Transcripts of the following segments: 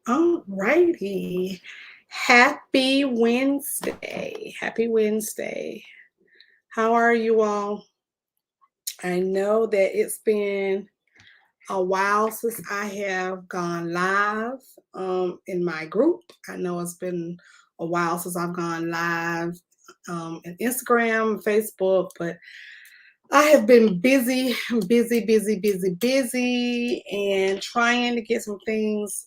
All righty. Happy Wednesday. Happy Wednesday. How are you all? I know that it's been a while since I have gone live in my group. I know it's been a while since I've gone live in Instagram, Facebook, but I have been busy, and trying to get some things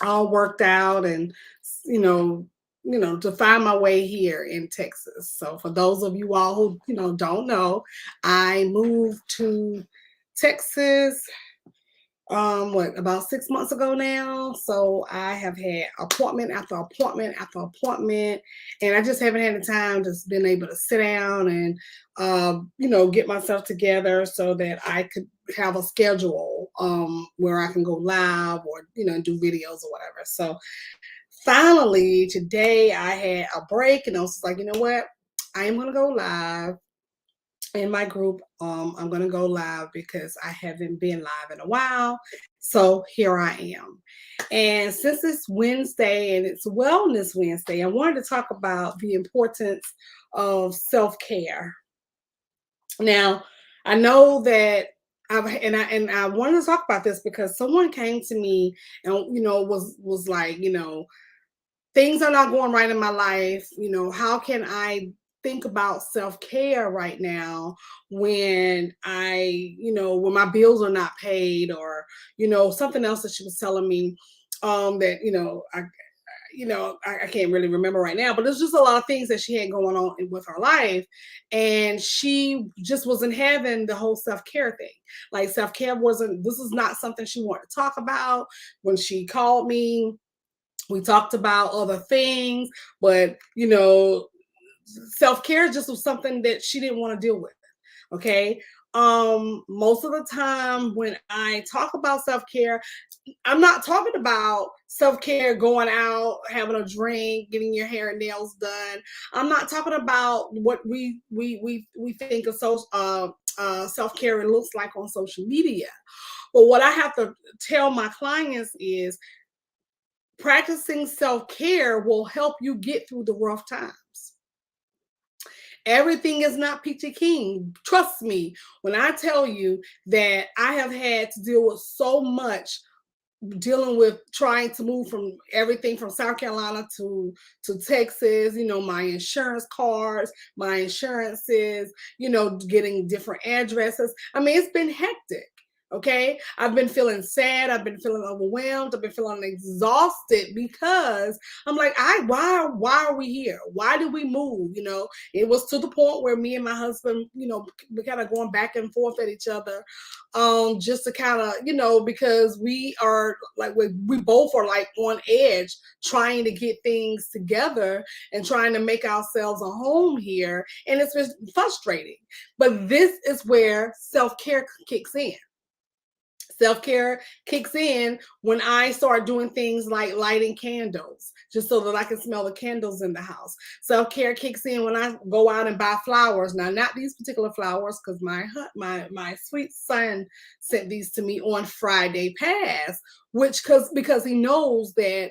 all worked out and you know to find my way here in Texas. So for those of you all who don't know, I moved to Texas what, about 6 months ago now. So I have had appointment after appointment after appointment, and I just haven't had the time, just been able to sit down and get myself together so that I could have a schedule where I can go live or do videos or whatever. So finally today I had a break, and I was just like, you know what, I am going to go live in my group. I'm going to go live because I haven't been live in a while. So here I am. And since it's Wednesday and it's Wellness Wednesday, I wanted to talk about the importance of self care. Now, I know that I wanted to talk about this because someone came to me and was like, things are not going right in my life. How can I think about self-care right now when when my bills are not paid, or something else that she was telling me that I can't really remember right now, but there's just a lot of things that she had going on with her life, and she just wasn't having the whole self-care thing. Like, self-care wasn't, this is not something she wanted to talk about. When she called me, we talked about other things, but self-care just was something that she didn't want to deal with. Okay. Most of the time when I talk about self-care, I'm not talking about self-care going out, having a drink, getting your hair and nails done. I'm not talking about what we think of self-care looks like on social media. But what I have to tell my clients is practicing self-care will help you get through the rough times. Everything is not peachy keen. Trust me when I tell you that I have had to deal with so much, dealing with trying to move from everything from South Carolina to Texas, my insurance cards, my insurances, getting different addresses. I mean, it's been hectic. Okay. I've been feeling sad. I've been feeling overwhelmed. I've been feeling exhausted because I'm like, why are we here? Why did we move? It was to the point where me and my husband, we kind of going back and forth at each other, just to kind of, because we are like, we both are like on edge trying to get things together and trying to make ourselves a home here. And it's been frustrating. But this is where self-care kicks in. Self-care kicks in when I start doing things like lighting candles, just so that I can smell the candles in the house. Self-care kicks in when I go out and buy flowers. Now, not these particular flowers, because my sweet son sent these to me on Friday past, which because he knows that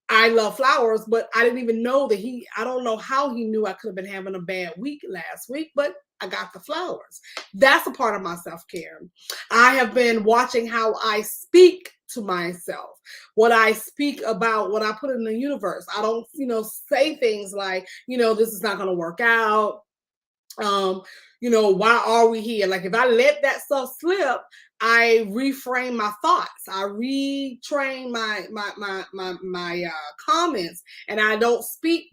I love flowers, but I didn't even know that I don't know how he knew I could have been having a bad week last week, but I got the flowers. That's a part of my self-care. I have been watching how I speak to myself, what I speak about, what I put in the universe. I don't, say things like, this is not going to work out. um why are we here? Like, if I let that stuff slip, I reframe my thoughts, I retrain my comments, and I don't speak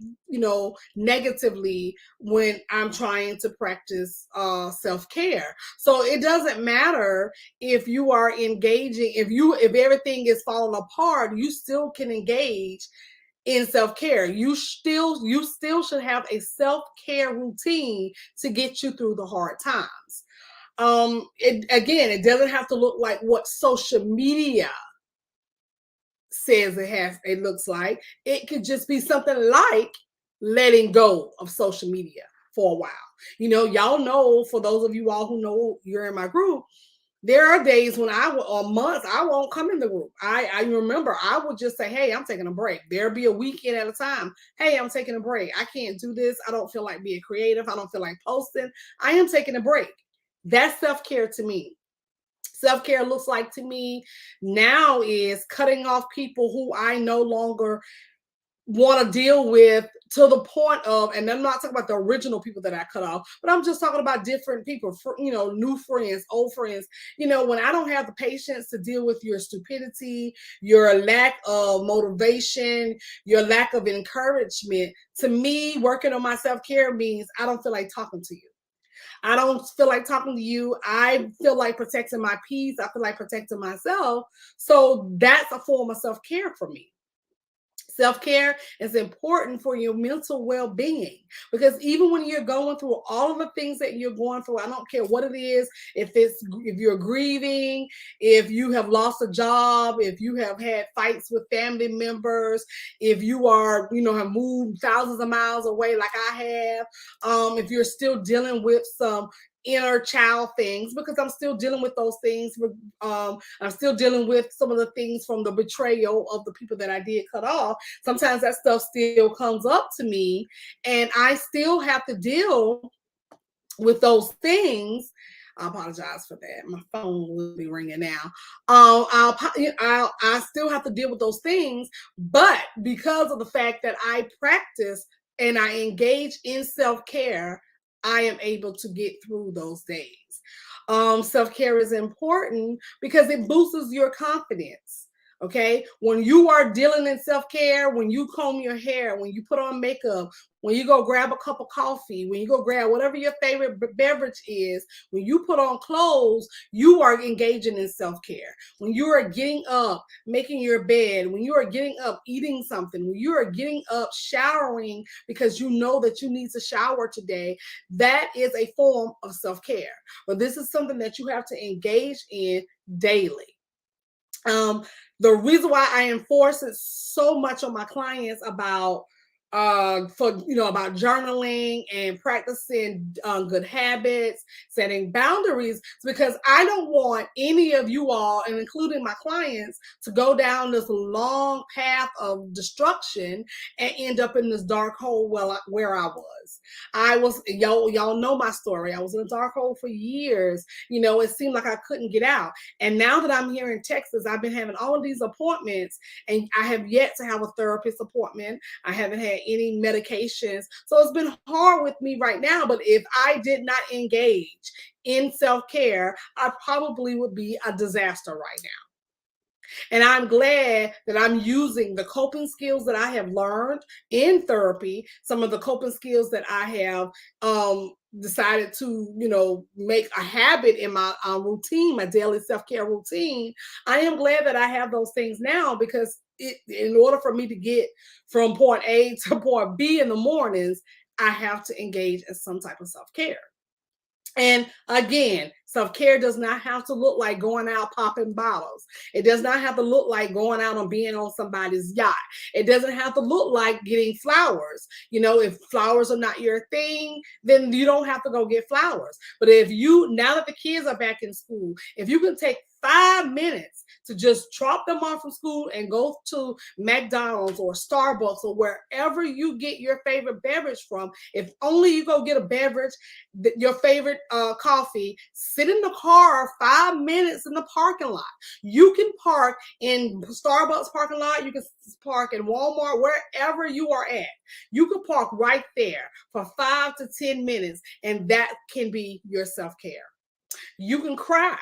negatively when I'm trying to practice self-care. So it doesn't matter if you are engaging, if everything is falling apart, you still can engage in self-care. You still should have a self-care routine to get you through the hard times. It doesn't have to look like what social media says it looks like. It could just be something like letting go of social media for a while. Y'all know, for those of you all who know you're in my group, There are days when or months, I won't come in the group. I remember I would just say, hey, I'm taking a break. There'll be a weekend at a time. Hey, I'm taking a break. I can't do this. I don't feel like being creative. I don't feel like posting. I am taking a break. That's self-care to me. Self-care looks like to me now is cutting off people who I no longer want to deal with, to the point of, and I'm not talking about the original people that I cut off, but I'm just talking about different people, new friends, old friends. When I don't have the patience to deal with your stupidity, your lack of motivation, your lack of encouragement, to me, working on my self-care means I don't feel like talking to you. I don't feel like talking to you. I feel like protecting my peace. I feel like protecting myself. So that's a form of self-care for me. Self-care is important for your mental well-being, because even when you're going through all of the things that you're going through, I don't care what it is, if you're grieving, if you have lost a job, if you have had fights with family members, if you are, have moved thousands of miles away like I have, if you're still dealing with some inner child things, because I'm still dealing with those things. I'm still dealing with some of the things from the betrayal of the people that I did cut off. Sometimes that stuff still comes up to me, and I still have to deal with those things. I apologize for that. My phone will be ringing now. I still have to deal with those things, but because of the fact that I practice and I engage in self-care, I am able to get through those days. Self-care is important because it boosts your confidence. Okay. When you are dealing in self-care, when you comb your hair, when you put on makeup, when you go grab a cup of coffee, when you go grab whatever your favorite beverage is, when you put on clothes, you are engaging in self-care. When you are getting up, making your bed, when you are getting up, eating something, when you are getting up, showering because you know that you need to shower today, that is a form of self-care. But this is something that you have to engage in daily. The reason why I enforce it so much on my clients about about journaling and practicing good habits, setting boundaries, is because I don't want any of you all, and including my clients, to go down this long path of destruction and end up in this dark hole where I was. Y'all know my story. I was in a dark hole for years. It seemed like I couldn't get out. And now that I'm here in Texas, I've been having all of these appointments, and I have yet to have a therapist appointment. I haven't had any medications. So it's been hard with me right now. But if I did not engage in self-care, I probably would be a disaster right now. And I'm glad that I'm using the coping skills that I have learned in therapy, some of the coping skills that I have decided to, make a habit in my routine, my daily self-care routine. I am glad that I have those things now, because in order for me to get from point A to point B in the mornings, I have to engage in some type of self-care. And again, self-care does not have to look like going out popping bottles. It does not have to look like going out and being on somebody's yacht. It doesn't have to look like getting flowers. If flowers are not your thing, then you don't have to go get flowers. But now that the kids are back in school, if you can take 5 minutes to just drop them off from school and go to McDonald's or Starbucks or wherever you get your favorite beverage from, if only you go get a beverage, your favorite coffee, sit in the car 5 minutes in the parking lot. You can park in Starbucks parking lot. You can park in Walmart, wherever you are at. You can park right there for 5 to 10 minutes, and that can be your self-care. You can cry.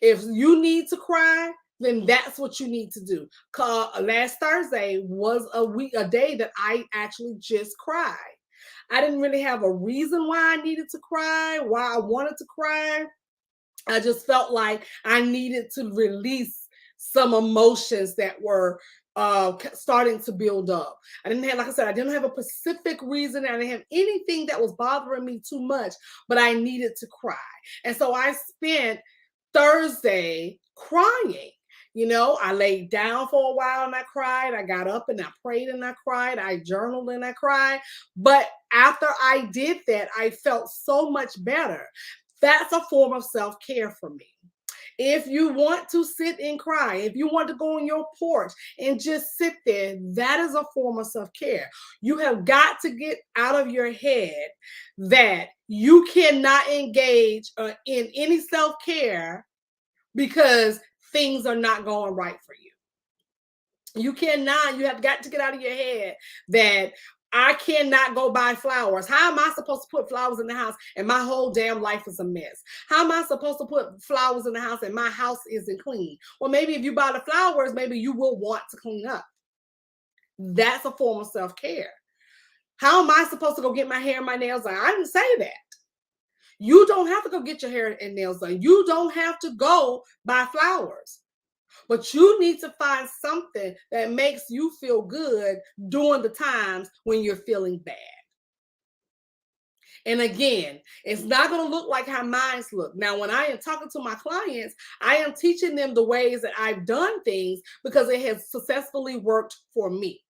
If you need to cry, then that's what you need to do. Last Thursday was a day that I actually just cried. I didn't really have a reason why I needed to cry, why I wanted to cry. I just felt like I needed to release some emotions that were starting to build up. I didn't have, like I said, I didn't have a specific reason. I didn't have anything that was bothering me too much, but I needed to cry. And so I spent Thursday crying. I laid down for a while and I cried. I got up and I prayed and I cried. I journaled and I cried. But after I did that, I felt so much better. That's a form of self-care for me. If you want to sit and cry, if you want to go on your porch and just sit there, that is a form of self-care. You have got to get out of your head that you cannot engage in any self-care because things are not going right for you. You cannot, you have got to get out of your head that I cannot go buy flowers. How am I supposed to put flowers in the house and my whole damn life is a mess? How am I supposed to put flowers in the house and my house isn't clean? Well, maybe if you buy the flowers, maybe you will want to clean up. That's a form of self-care. How am I supposed to go get my hair and my nails done? I didn't say that. You don't have to go get your hair and nails done. You don't have to go buy flowers. But you need to find something that makes you feel good during the times when you're feeling bad. And again, it's not going to look like how mine look. Now, when I am talking to my clients, I am teaching them the ways that I've done things because it has successfully worked for me.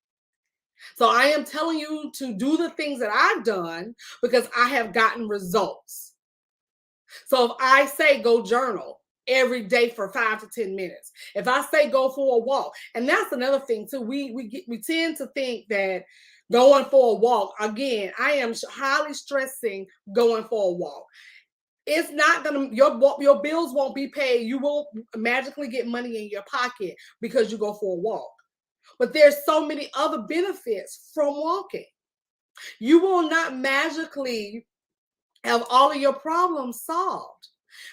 So I am telling you to do the things that I've done because I have gotten results. So if I say go journal every day for 5 to 10 minutes, if I say go for a walk, and that's another thing too, we tend to think that going for a walk, again, I am highly stressing going for a walk. It's not gonna, your bills won't be paid. You won't magically get money in your pocket because you go for a walk. But there's so many other benefits from walking. You will not magically have all of your problems solved.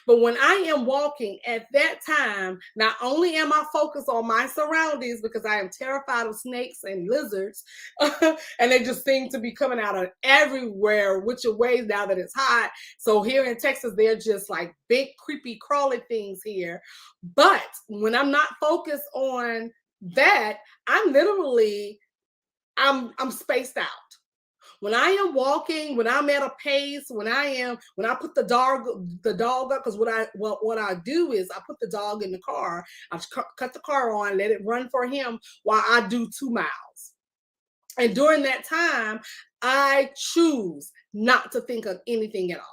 But when I am walking at that time, not only am I focused on my surroundings because I am terrified of snakes and lizards, and they just seem to be coming out of everywhere, which ways now that it's hot. So here in Texas, they're just like big, creepy, crawly things here. But when I'm not focused on that, I'm spaced out. When I am walking, when I'm at a pace, when I put the dog up, because what I do is I put the dog in the car, I cut the car on, let it run for him while I do 2 miles. And during that time, I choose not to think of anything at all.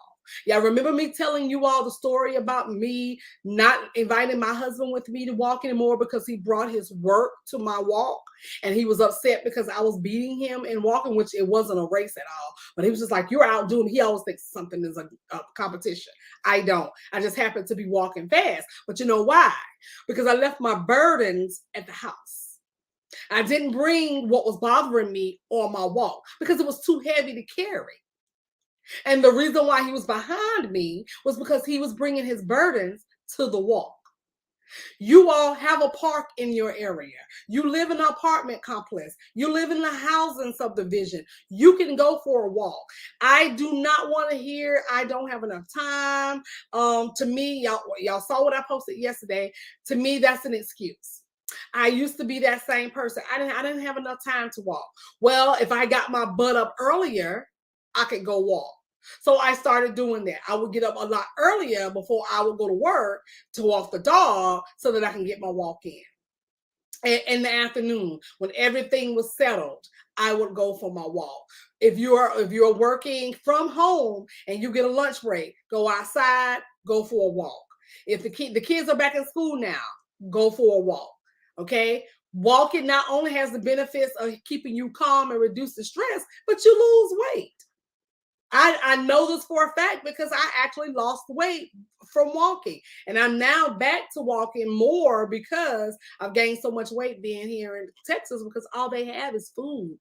Yeah, remember me telling you all the story about me not inviting my husband with me to walk anymore because he brought his work to my walk and he was upset because I was beating him in walking, which it wasn't a race at all. But he was just like, you're out doing, he always thinks something is a competition. I don't. I just happen to be walking fast. But you know why? Because I left my burdens at the house. I didn't bring what was bothering me on my walk because it was too heavy to carry. And the reason why he was behind me was because he was bringing his burdens to the walk. You all have a park in your area. You live in an apartment complex. You live in a housing subdivision. You can go for a walk. I do not want to hear, I don't have enough time. To me, y'all saw what I posted yesterday. To me, that's an excuse. I used to be that same person. I didn't have enough time to walk. Well, if I got my butt up earlier, I could go walk. So I started doing that. I would get up a lot earlier before I would go to work to walk the dog so that I can get my walk in. And in the afternoon, when everything was settled, I would go for my walk. If you're working from home and you get a lunch break, go outside, go for a walk. If the kids are back in school now, go for a walk. Okay? Walking not only has the benefits of keeping you calm and reduce the stress, but you lose weight. I know this for a fact because I actually lost weight from walking. And I'm now back to walking more because I've gained so much weight being here in Texas because all they have is food.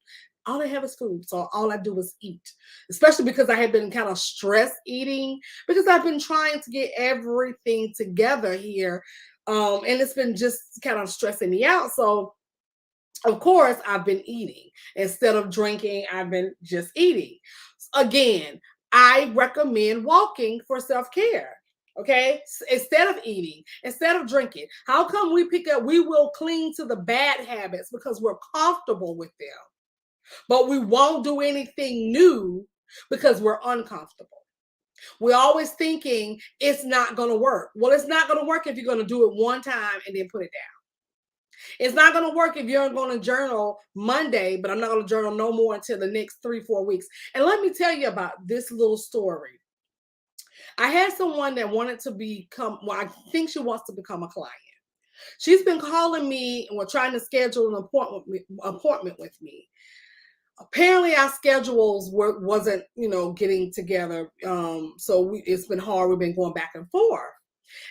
All they have is food. So all I do is eat, especially because I had been kind of stress eating because I've been trying to get everything together here. And it's been just kind of stressing me out. So of course, I've been eating. Instead of drinking, I've been just eating. Again, I recommend walking for self-care. Okay, instead of eating, instead of drinking. How come we will cling to the bad habits because we're comfortable with them, but we won't do anything new because we're uncomfortable. We're always thinking it's not going to work. Well, it's not going to work if you're going to do it one time and then put it down. It's not going to work if you're going to journal Monday, but I'm not going to journal no more until the next 3-4 weeks. And let me tell you about this little story. I had someone that wanted to become, well, I think she wants to become a client. She's been calling me and we're trying to schedule an appointment with me. Apparently our schedules wasn't, getting together. It's been hard. We've been going back and forth.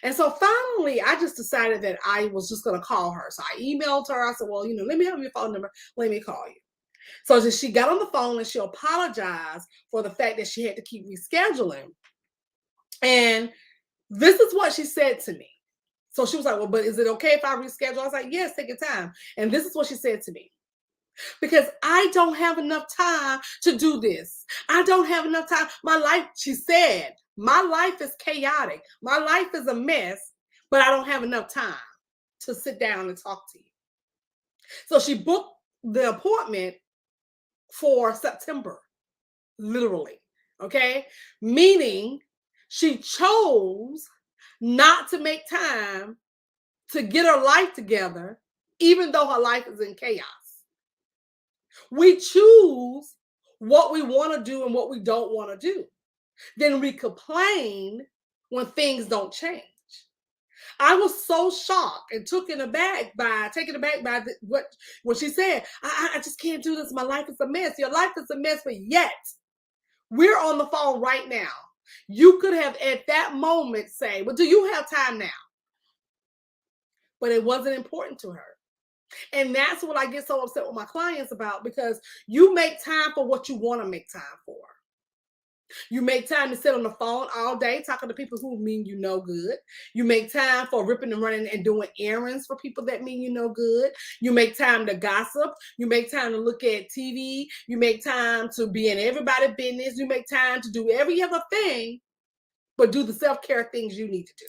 And so finally, I just decided that I was just going to call her. So I emailed her. I said, well, let me have your phone number. Let me call you. So she got on the phone and she apologized for the fact that she had to keep rescheduling. And this is what she said to me. So she was like, well, but is it okay if I reschedule? I was like, yes, take your time. And this is what she said to me. Because I don't have enough time to do this. I don't have enough time. My life, she said, my life is chaotic. My life is a mess, but I don't have enough time to sit down and talk to you. So she booked the appointment for September, literally, okay? Meaning she chose not to make time to get her life together, even though her life is in chaos. We choose what we want to do and what we don't want to do. Then we complain when things don't change. I was so shocked and taken aback by what she said. I just can't do this. My life is a mess. Your life is a mess, but yet we're on the phone right now. You could have at that moment say, well, do you have time now? But it wasn't important to her. And that's what I get so upset with my clients about, because you make time for what you want to make time for. You make time to sit on the phone all day talking to people who mean you no good. You make time for ripping and running and doing errands for people that mean you no good. You make time to gossip. You make time to look at TV. You make time to be in everybody's business. You make time to do every other thing, but do the self-care things you need to do.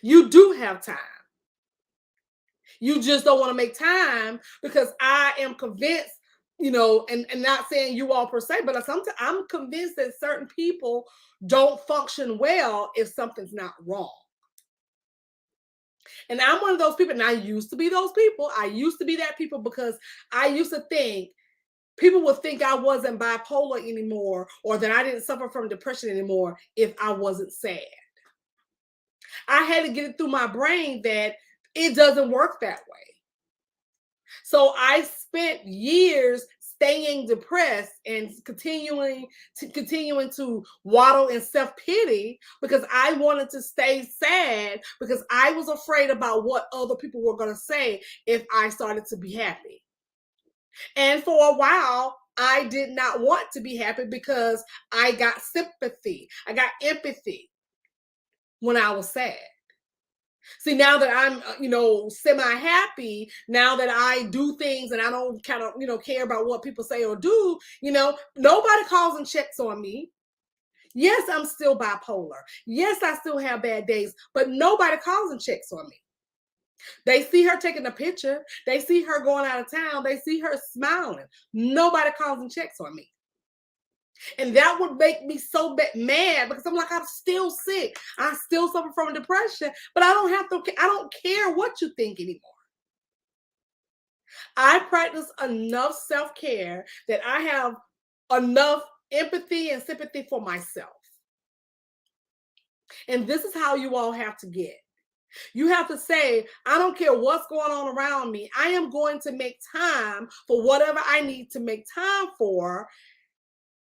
You do have time. You just don't want to make time because I am convinced, and not saying you all per se, but I'm convinced that certain people don't function well if something's not wrong. And I'm one of those people, and I used to be those people. I used to be that people because I used to think people would think I wasn't bipolar anymore or that I didn't suffer from depression anymore if I wasn't sad. I had to get it through my brain that it doesn't work that way. So I spent years staying depressed and continuing to waddle in self-pity because I wanted to stay sad because I was afraid about what other people were going to say if I started to be happy. And for a while, I did not want to be happy because I got sympathy. I got empathy when I was sad. See, now that I'm, semi-happy, now that I do things and I don't kind of, care about what people say or do, nobody calls and checks on me. Yes, I'm still bipolar. Yes, I still have bad days, but nobody calls and checks on me. They see her taking a picture. They see her going out of town. They see her smiling. Nobody calls and checks on me. And that would make me so mad because I'm like, I'm still sick. I still suffer from depression, but I don't care what you think anymore. I practice enough self-care that I have enough empathy and sympathy for myself. And this is how you all have to get. You have to say, I don't care what's going on around me. I am going to make time for whatever I need to make time for,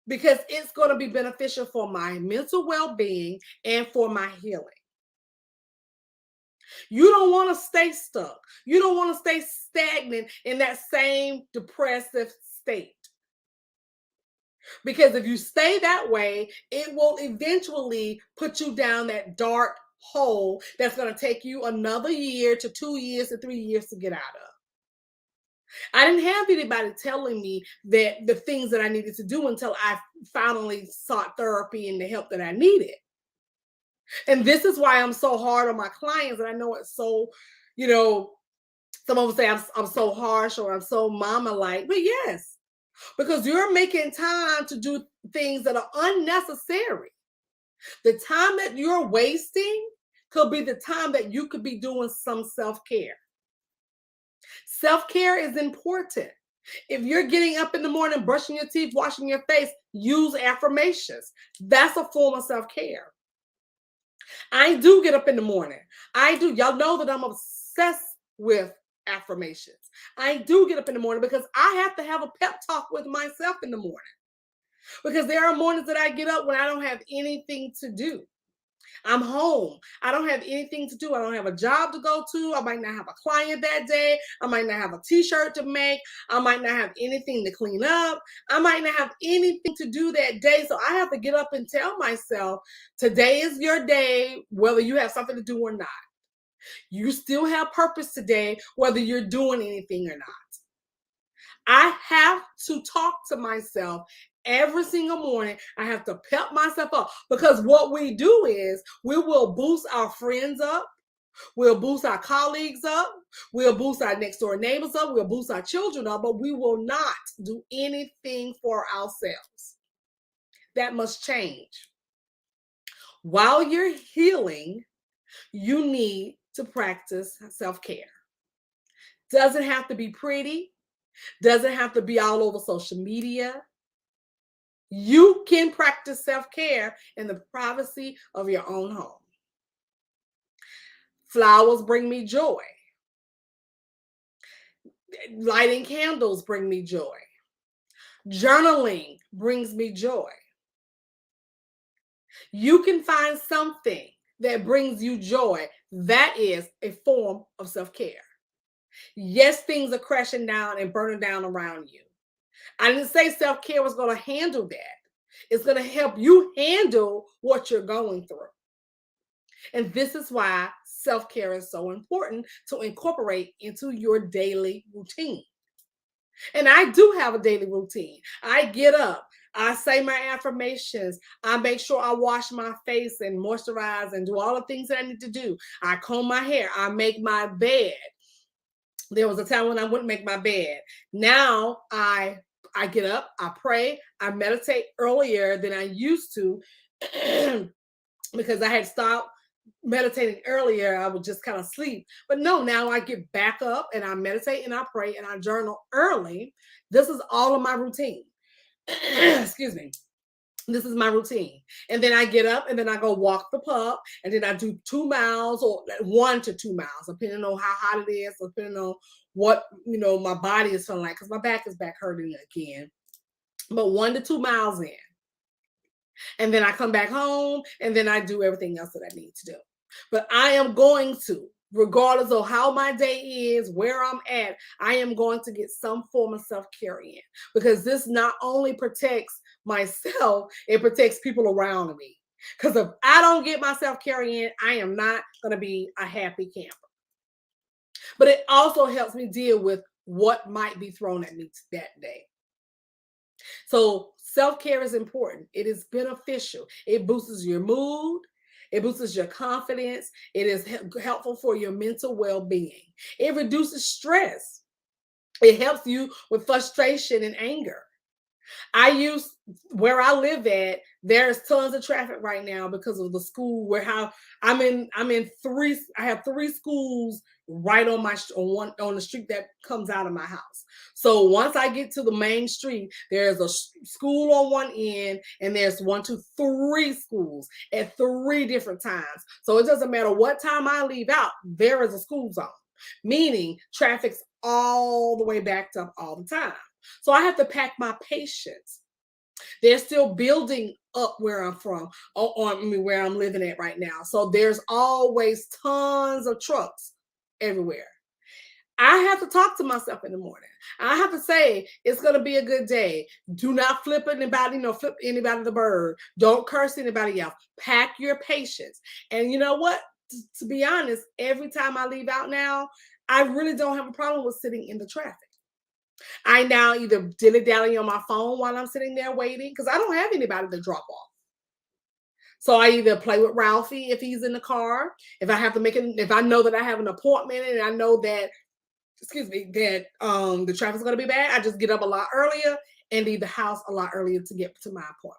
because it's going to be beneficial for my mental well-being and for my healing. You don't want to stay stuck. You don't want to stay stagnant in that same depressive state. Because if you stay that way, it will eventually put you down that dark hole that's going to take you another year to 2 years to 3 years to get out of. I didn't have anybody telling me that the things that I needed to do until I finally sought therapy and the help that I needed. And this is why I'm so hard on my clients. And I know it's so, some of them say I'm so harsh or I'm so mama-like, but yes, because you're making time to do things that are unnecessary. The time that you're wasting could be the time that you could be doing some self-care. Self-care is important. If you're getting up in the morning, brushing your teeth, washing your face, use affirmations. That's a form of self-care. I do get up in the morning. I do. Y'all know that I'm obsessed with affirmations. I do get up in the morning because I have to have a pep talk with myself in the morning. Because there are mornings that I get up when I don't have anything to do. I'm home. I don't have anything to do. I don't have a job to go to. I might not have a client that day. I might not have a t-shirt to make. I might not have anything to clean up. I might not have anything to do that day. So I have to get up and tell myself, today is your day, whether you have something to do or not. You still have purpose today, whether you're doing anything or not. I have to talk to myself every single morning. I have to pep myself up, because what we do is we will boost our friends up. We'll boost our colleagues up. We'll boost our next door neighbors up. We'll boost our children up, but we will not do anything for ourselves. That must change. While you're healing, you need to practice self-care. Doesn't have to be pretty. Doesn't have to be all over social media. You can practice self-care in the privacy of your own home. Flowers bring me joy. Lighting candles bring me joy. Journaling brings me joy. You can find something that brings you joy. That is a form of self-care. Yes, things are crashing down and burning down around you. I didn't say self-care was going to handle that. It's going to help you handle what you're going through. And this is why self-care is so important to incorporate into your daily routine. And I do have a daily routine. I get up, I say my affirmations, I make sure I wash my face and moisturize and do all the things that I need to do. I comb my hair, I make my bed. There was a time when I wouldn't make my bed. Now I get up, I pray, I meditate earlier than I used to because I had stopped meditating earlier. I would just kind of sleep. But no, now I get back up and I meditate and I pray and I journal early. This is all of my routine. Excuse me. This is my routine. And then I get up and then I go walk the pup, and then I do 2 miles or 1 to 2 miles, depending on how hot it is, depending on what, my body is feeling like, because my back is back hurting again. But 1 to 2 miles in. And then I come back home and then I do everything else that I need to do. But I am going to, regardless of how my day is, where I'm at, I am going to get some form of self-care in, because this not only protects myself, it protects people around me. Because if I don't get my self-care in, I am not going to be a happy camper. But it also helps me deal with what might be thrown at me that day. So self-care is important. It is beneficial. It boosts your mood. It boosts your confidence. It is helpful for your mental well-being. It reduces stress. It helps you with frustration and anger. Where I live at, there's tons of traffic right now because of the school I have 3 schools right on the street that comes out of my house. So once I get to the main street, there's a school on one end and there's 1, 2, 3 schools at 3 different times. So it doesn't matter what time I leave out, there is a school zone, meaning traffic's all the way backed up all the time. So I have to pack my patience. They're still building up where I'm from, where I'm living at right now. So there's always tons of trucks everywhere. I have to talk to myself in the morning. I have to say, it's going to be a good day. Do not flip anybody the bird. Don't curse anybody else. Pack your patience. And you know what? To be honest, every time I leave out now, I really don't have a problem with sitting in the traffic. I now either dilly-dally on my phone while I'm sitting there waiting, because I don't have anybody to drop off. So I either play with Ralphie if he's in the car. If I know that I have an appointment and I know that, the traffic's going to be bad, I just get up a lot earlier and leave the house a lot earlier to get to my appointment.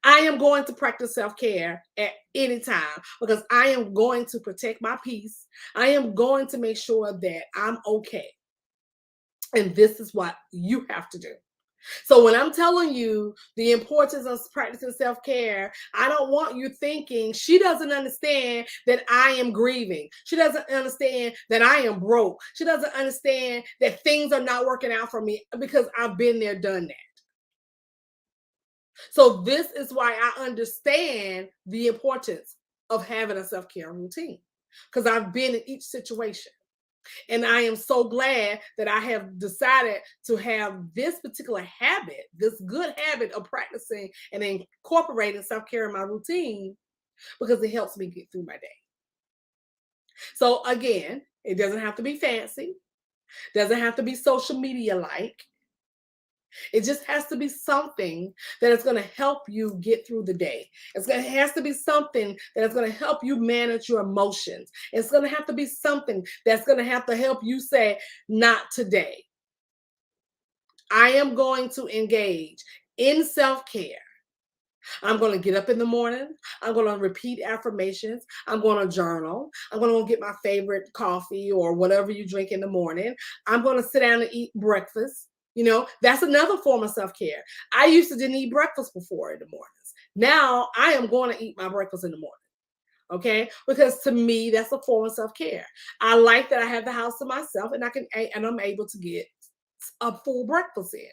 I am going to practice self-care at any time because I am going to protect my peace. I am going to make sure that I'm okay. And this is what you have to do. So when I'm telling you the importance of practicing self-care, I don't want you thinking she doesn't understand that I am grieving. She doesn't understand that I am broke. She doesn't understand that things are not working out for me, because I've been there, done that. So this is why I understand the importance of having a self-care routine, because I've been in each situation. And I am so glad that I have decided to have this particular habit, this good habit of practicing and incorporating self-care in my routine, because it helps me get through my day. So again, it doesn't have to be fancy, doesn't have to be social media like. It just has to be something that is going to help you get through the day. It has to be something that is going to help you manage your emotions. It's going to have to be something that's going to have to help you say, not today. I am going to engage in self-care. I'm going to get up in the morning. I'm going to repeat affirmations. I'm going to journal. I'm going to get my favorite coffee or whatever you drink in the morning. I'm going to sit down and eat breakfast. You know, that's another form of self-care. I used to didn't eat breakfast before in the mornings. Now I am going to eat my breakfast in the morning. Okay, because to me that's a form of self-care. I like that I have the house to myself, and I'm able to get a full breakfast in.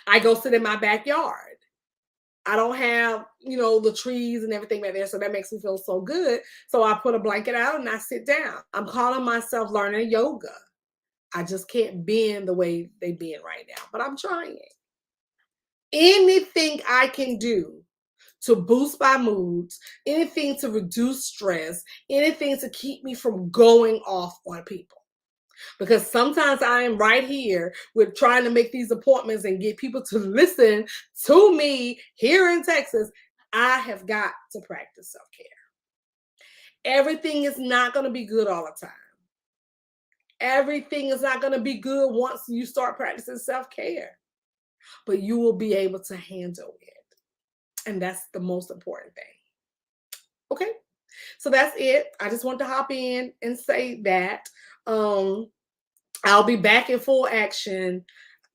I go sit in my backyard. I don't have, the trees and everything back there, so that makes me feel so good. So I put a blanket out and I sit down. I'm calling myself learning yoga. I just can't bend the way they bend right now, but I'm trying. Anything I can do to boost my moods, anything to reduce stress, anything to keep me from going off on people. Because sometimes I am right here with trying to make these appointments and get people to listen to me here in Texas. I have got to practice self-care. Everything is not going to be good all the time. Everything is not going to be good once you start practicing self-care, but you will be able to handle it. And that's the most important thing. Okay. So that's it. I just want to hop in and say that I'll be back in full action,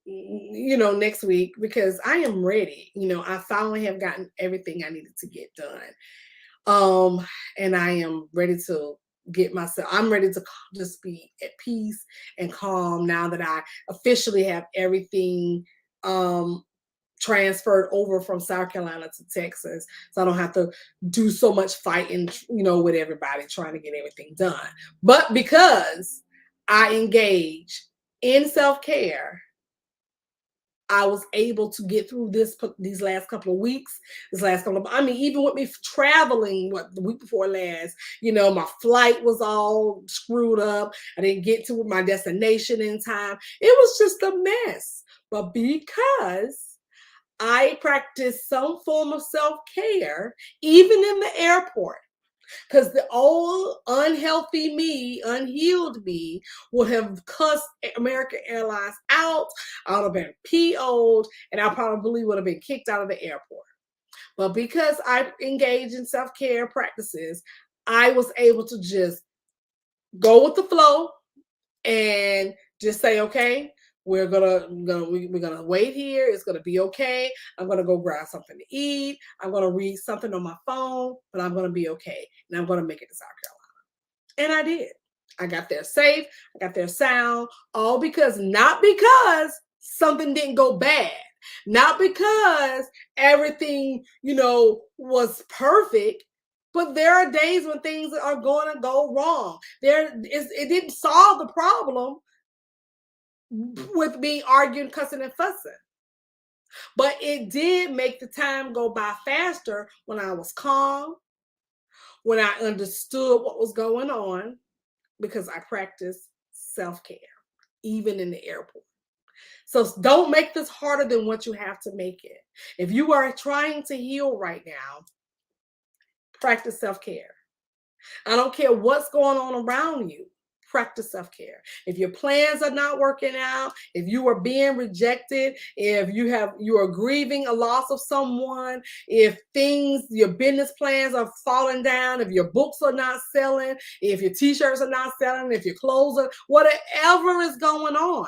next week, because I am ready. I finally have gotten everything I needed to get done. And I am ready to I'm ready to just be at peace and calm now that I officially have everything transferred over from South Carolina to Texas. So I don't have to do so much fighting, with everybody trying to get everything done. But because I engage in self-care, I was able to get through these last couple of weeks, even with me traveling, the week before last, my flight was all screwed up. I didn't get to my destination in time. It was just a mess. But because I practiced some form of self-care, even in the airport, because the old unhealthy me, unhealed me, would have cussed American Airlines out. I would have been PO'd, and I probably would have been kicked out of the airport. But because I engaged in self-care practices, I was able to just go with the flow and just say, okay, we're gonna wait here. It's gonna be okay. I'm gonna go grab something to eat. I'm gonna read something on my phone, but I'm gonna be okay, and I'm gonna make it to South Carolina. And I did. I got there safe. I got there sound. All not because something didn't go bad, not because everything was perfect. But there are days when things are going to go wrong. It didn't solve the problem with me arguing, cussing, and fussing. But it did make the time go by faster when I was calm, when I understood what was going on, because I practiced self-care, even in the airport. So don't make this harder than what you have to make it. If you are trying to heal right now, practice self-care. I don't care what's going on around you. Practice self-care. If your plans are not working out, if you are being rejected, if you are grieving a loss of someone, if your business plans are falling down, if your books are not selling, if your t-shirts are not selling, if your clothes are, whatever is going on,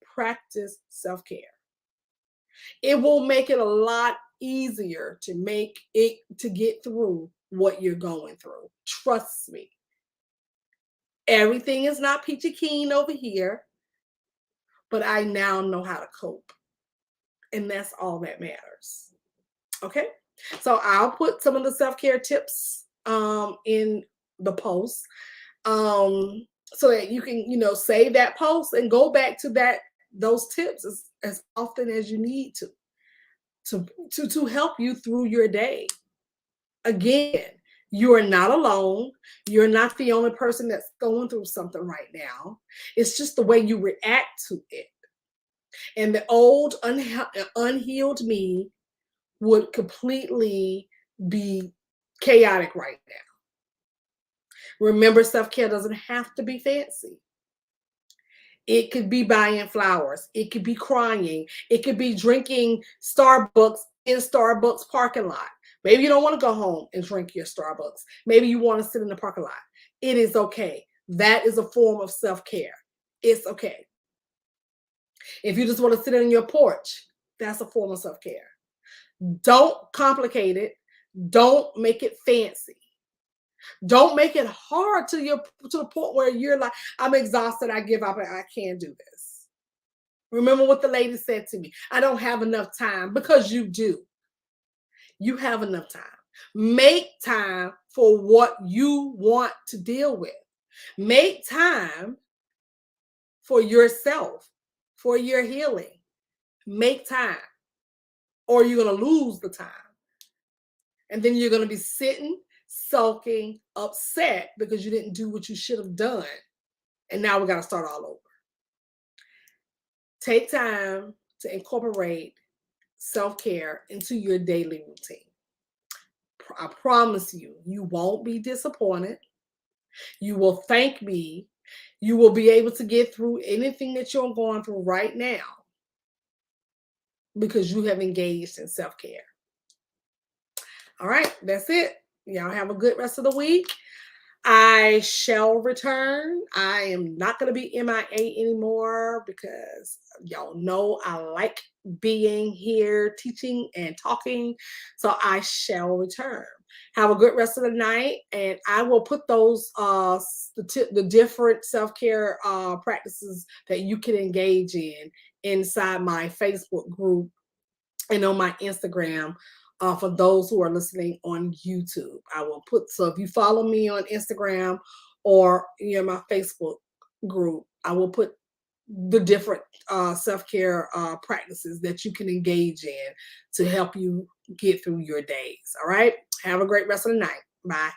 practice self-care. It will make it a lot easier to get through what you're going through. Trust me. Everything is not peachy keen over here, but I now know how to cope. And that's all that matters. Okay? So I'll put some of the self-care tips in the post so that you can, save that post and go back to those tips as often as you need to help you through your day. Again, you are not alone. You're not the only person that's going through something right now. It's just the way you react to it. And the old unhealed me would completely be chaotic right now. Remember, self-care doesn't have to be fancy. It could be buying flowers. It could be crying. It could be drinking Starbucks in Starbucks parking lot. Maybe you don't want to go home and drink your Starbucks. Maybe you want to sit in the parking lot. It is okay. That is a form of self-care. It's okay. If you just want to sit on your porch, that's a form of self-care. Don't complicate it. Don't make it fancy. Don't make it hard to the point where you're like, I'm exhausted, I give up, I can't do this. Remember what the lady said to me, I don't have enough time, because you do. You have enough time. Make time for what you want to deal with. Make time for yourself, for your healing. Make time, or you're going to lose the time. And then you're going to be sitting, sulking, upset because you didn't do what you should have done. And now we got to start all over. Take time to incorporate self-care into your daily routine. I promise you, you won't be disappointed. You will thank me. You will be able to get through anything that you're going through right now because you have engaged in self-care. All right, that's it. Y'all have a good rest of the week. I shall return. I am not going to be MIA anymore because y'all know I like being here, teaching and talking. So I shall return. Have a good rest of the night, and I will put those the different self-care practices that you can engage in inside my Facebook group and on my Instagram. For those who are listening on YouTube, I will put, so if you follow me on Instagram or my Facebook group, I will put the different self-care practices that you can engage in to help you get through your days. All right. Have a great rest of the night. Bye.